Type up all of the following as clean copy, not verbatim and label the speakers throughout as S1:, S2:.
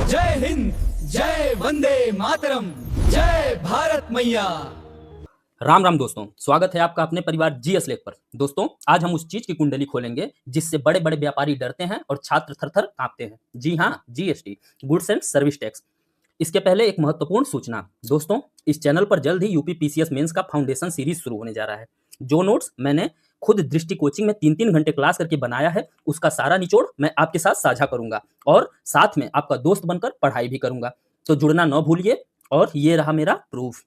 S1: जय हिंद, जय वंदे मातरम, जय भारत मैया।
S2: राम राम दोस्तों, स्वागत है आपका अपने परिवार जीएस लेख पर। दोस्तों, आज हम उस चीज की कुंडली खोलेंगे जिससे बड़े बड़े व्यापारी डरते हैं और छात्र थर थर कांपते हैं। जी हाँ, GST, goods and service tax. इसके पहले एक महत्वपूर्ण सूचना दोस्तों, इस चैनल पर जल्द ही यूपी पीसीएस मेंस का फाउंडेशन सीरीज शुरू होने जा रहा है। जो नोट्स मैंने खुद दृष्टि कोचिंग में 3-3 घंटे क्लास करके बनाया है, उसका सारा निचोड़ मैं आपके साथ साझा करूंगा और साथ में आपका दोस्त बनकर पढ़ाई भी करूंगा। तो जुड़ना न भूलिए। और ये रहा मेरा प्रूफ।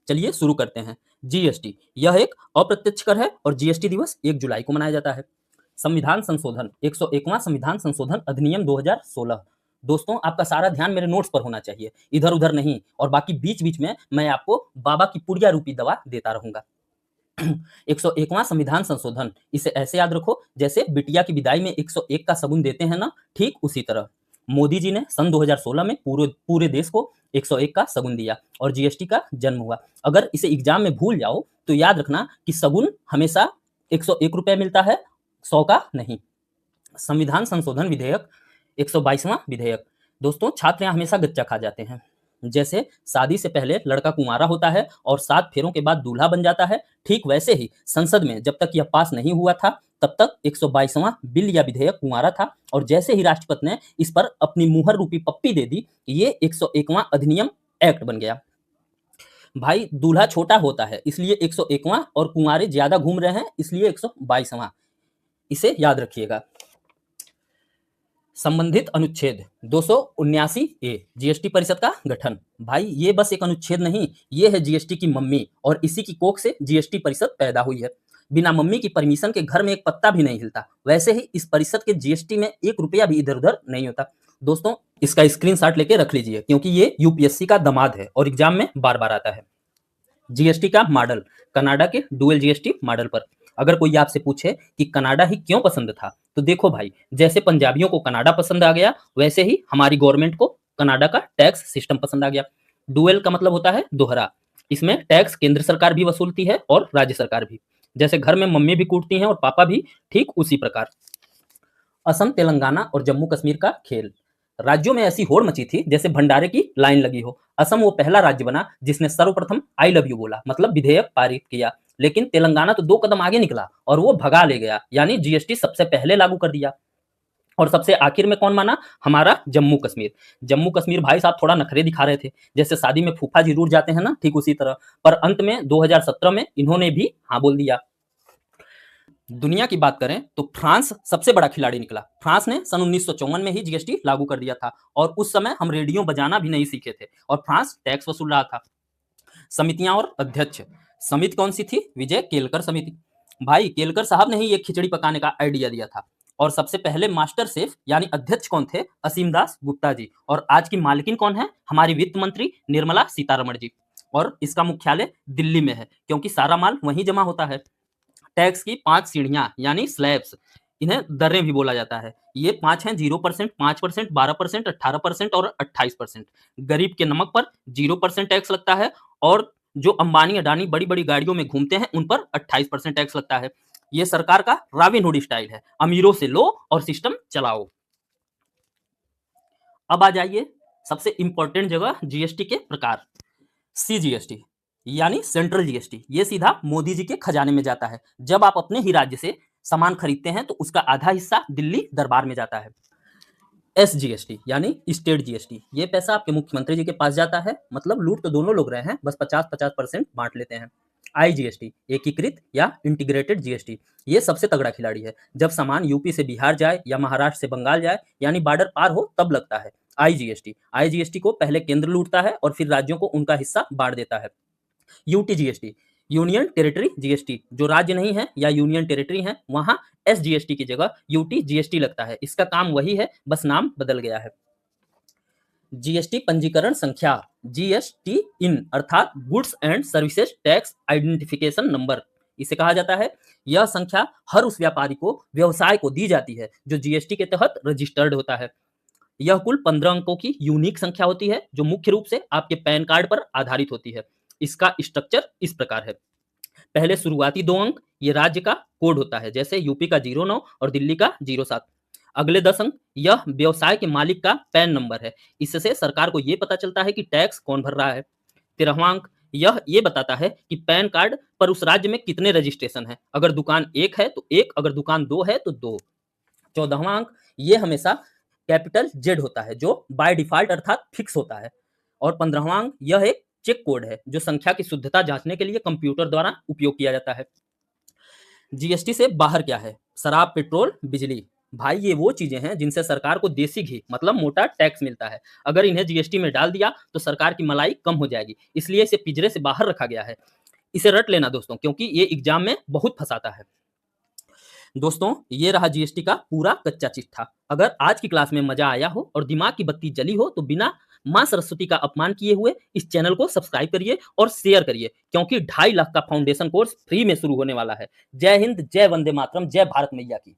S2: चलिए शुरू करते हैं। जीएसटी यह एक अप्रत्यक्ष कर है और जीएसटी दिवस 1 जुलाई को मनाया जाता है। संविधान संशोधन 101वां संविधान संशोधन अधिनियम 2016। दोस्तों, आपका सारा ध्यान मेरे नोट्स पर होना चाहिए, इधर उधर नहीं। और बाकी बीच बीच में मैं आपको बाबा की पुड़िया रूपी दवा देता रहूंगा। 101वां संविधान संशोधन, इसे ऐसे याद रखो जैसे बिटिया की विदाई में 101 का शगुन देते हैं ना, ठीक उसी तरह मोदी जी ने सन 2016 में पूरे देश को 101 का शगुन दिया और जीएसटी का जन्म हुआ। अगर इसे एग्जाम में भूल जाओ तो याद रखना कि शगुन हमेशा 101 रुपए मिलता है, 100 का नहीं। संविधान संशोधन विधेयक 122वां विधेयक। दोस्तों, छात्र यहाँ हमेशा गच्चा खा जाते हैं। जैसे शादी से पहले लड़का कुंवारा होता है और 7 फेरों के बाद दूल्हा बन जाता है, ठीक वैसे ही संसद में जब तक यह पास नहीं हुआ था तब तक 122वां बिल या विधेयक कुंवारा था, और जैसे ही राष्ट्रपति ने इस पर अपनी मुहर रूपी पप्पी दे दी, ये 101वां अधिनियम एक्ट बन गया। भाई, दूल्हा छोटा होता है इसलिए 101वां, और कुंवारे ज्यादा घूम रहे हैं इसलिए 122वां। इसे याद रखिएगा। संबंधित अनुच्छेद 279 ए, जीएसटी परिषद का गठन। भाई, ये बस एक अनुच्छेद नहीं, ये है जीएसटी की मम्मी, और इसी की कोख से जीएसटी परिषद पैदा हुई है। बिना मम्मी की परमिशन के घर में एक पत्ता भी नहीं हिलता। वैसे ही इस परिषद के जीएसटी में 1 रुपया भी इधर उधर नहीं होता। दोस्तों, इसका स्क्रीनशॉट लेके रख लीजिए क्योंकि ये यूपीएससी का दामाद है और एग्जाम में बार बार आता है। जीएसटी का मॉडल, कनाडा के डुअल जीएसटी मॉडल पर। अगर कोई आपसे पूछे कि कनाडा ही क्यों पसंद था, तो देखो भाई, जैसे पंजाबियों को कनाडा पसंद आ गया, वैसे ही हमारी गवर्नमेंट को कनाडा का टैक्स सिस्टम पसंद आ गया। डुअल का मतलब होता है दोहरा। इसमें टैक्स केंद्र सरकार भी वसूलती है और राज्य सरकार भी। जैसे घर में मम्मी भी कूटती हैं और पापा भी, ठीक उसी प्रकार। असम, तेलंगाना और जम्मू कश्मीर का खेल। राज्यों में ऐसी होड़ मची थी जैसे भंडारे की लाइन लगी हो। असम वो पहला राज्य बना जिसने सर्वप्रथम आई लव यू बोला, मतलब विधेयक पारित किया। लेकिन तेलंगाना तो 2 कदम आगे निकला और वो भगा ले गया, यानी जीएसटी सबसे पहले लागू कर दिया। और सबसे आखिर में कौन माना? हमारा जम्मू कश्मीर। जम्मू कश्मीर भाई साहब थोड़ा नखरे दिखा रहे थे, जैसे शादी में फूफा जी रूठ जाते हैं ना, ठीक उसी तरह। पर अंत में 2017 में इन्होंने भी हाँ बोल दिया। दुनिया की बात करें तो फ्रांस सबसे बड़ा खिलाड़ी निकला। फ्रांस ने सन 1954 में ही जीएसटी लागू कर दिया था, और उस समय हम रेडियो बजाना भी नहीं सीखे थे और फ्रांस टैक्स वसूल रहा था। समितियां और अध्यक्ष। समिति कौन सी थी? विजय केलकर समिति। भाई, केलकर साहब ने ही एक खिचड़ी पकाने का आइडिया दिया था। और सबसे पहले मास्टर शेफ यानी अध्यक्ष कौन थे? असीम दास गुप्ता जी। और आज की मालकिन कौन है? हमारी वित्त मंत्री निर्मला सीतारमण जी। और इसका मुख्यालय दिल्ली में है क्योंकि सारा माल वहीं जमा होता है। टैक्स की 5 सीढ़ियां यानी स्लैब्स, इन्हें दरें भी बोला जाता है। ये 5 हैं: 0%, 5%, 12%, 18% और 28%। गरीब के नमक पर 0% टैक्स लगता है, और जो अंबानी अडानी बड़ी बड़ी गाड़ियों में घूमते हैं उन पर 28% टैक्स लगता है। ये सरकार का रॉबिनहुड स्टाइल है, अमीरों से लो और सिस्टम चलाओ। अब आ जाइए सबसे इंपॉर्टेंट जगह, जीएसटी के प्रकार। सीजीएसटी यानी सेंट्रल जीएसटी, ये सीधा मोदी जी के खजाने में जाता है। जब आप अपने ही राज्य से सामान खरीदते हैं तो उसका आधा हिस्सा दिल्ली दरबार में जाता है। एसजीएसटी यानी स्टेट जीएसटी, ये पैसा आपके मुख्यमंत्री जी के पास जाता है। मतलब लूट तो दोनों लोग रहे हैं, बस 50-50% बांट लेते हैं। आईजीएसटी, एकीकृत या इंटीग्रेटेड जीएसटी, ये सबसे तगड़ा खिलाड़ी है। जब सामान यूपी से बिहार जाए या महाराष्ट्र से बंगाल जाए, यानी बॉर्डर पार हो, तब लगता है। आईजीएसटी को पहले केंद्र लूटता है और फिर राज्यों को उनका हिस्सा बांट देता है। यूटीजीएसटी, यूनियन टेरिटरी जीएसटी, जो राज्य नहीं है या यूनियन टेरिटरी है वहां एसजीएसटी की जगह यूटीजीएसटी लगता है। इसका काम वही है, बस नाम बदल गया है। जीएसटी पंजीकरण संख्या, जीएसटी इन अर्थात goods and services tax identification number, इसे कहा जाता है। यह संख्या हर उस व्यापारी को, व्यवसाय को दी जाती है जो जीएसटी के तहत रजिस्टर्ड होता है। यह कुल 15 अंकों की यूनिक संख्या होती है जो मुख्य रूप से आपके पैन कार्ड पर आधारित होती है। इसका स्ट्रक्चर इस प्रकार है। पहले शुरुआती 2 अंक, ये राज्य का कोड होता है, जैसे यूपी का 09 और दिल्ली का 07। अगले 10 अंक, यह व्यवसाय के मालिक का पैन नंबर है। इससे सरकार को यह पता चलता है कि टैक्स कौन भर रहा है। 13वां अंक, यह ये बताता है कि पैन कार्ड पर उस राज्य में कितने रजिस्ट्रेशन है। अगर दुकान 1 है तो 1, अगर दुकान 2 है तो 2। 14वां अंक, ये हमेशा कैपिटल जेड होता है जो बाय डिफॉल्ट अर्थात फिक्स होता है। और 15वां अंक, यह एक चेक कोड है जो संख्या की शुद्धता जांचने के लिए कंप्यूटर द्वारा उपयोग किया जाता है। जीएसटी से बाहर क्या है? शराब, पेट्रोल, बिजली। भाई ये वो चीजें हैं जिनसे सरकार को देसी घी मतलब मोटा टैक्स मिलता है। अगर इन्हें जीएसटी में डाल दिया तो सरकार की मलाई कम हो जाएगी, इसलिए इसे पिंजरे से बाहर रखा गया है। इसे रट लेना दोस्तों, क्योंकि ये एग्जाम में बहुत फंसाता है। दोस्तों ये रहा जीएसटी का पूरा कच्चा चिट्ठा। अगर आज की क्लास में मजा आया हो और दिमाग की बत्ती जली हो तो बिना मां सरस्वती का अपमान किए हुए इस चैनल को सब्सक्राइब करिए और शेयर करिए, क्योंकि 2.5 लाख का फाउंडेशन कोर्स फ्री में शुरू होने वाला है। जय हिंद, जय वंदे मातरम, जय भारत मैया की।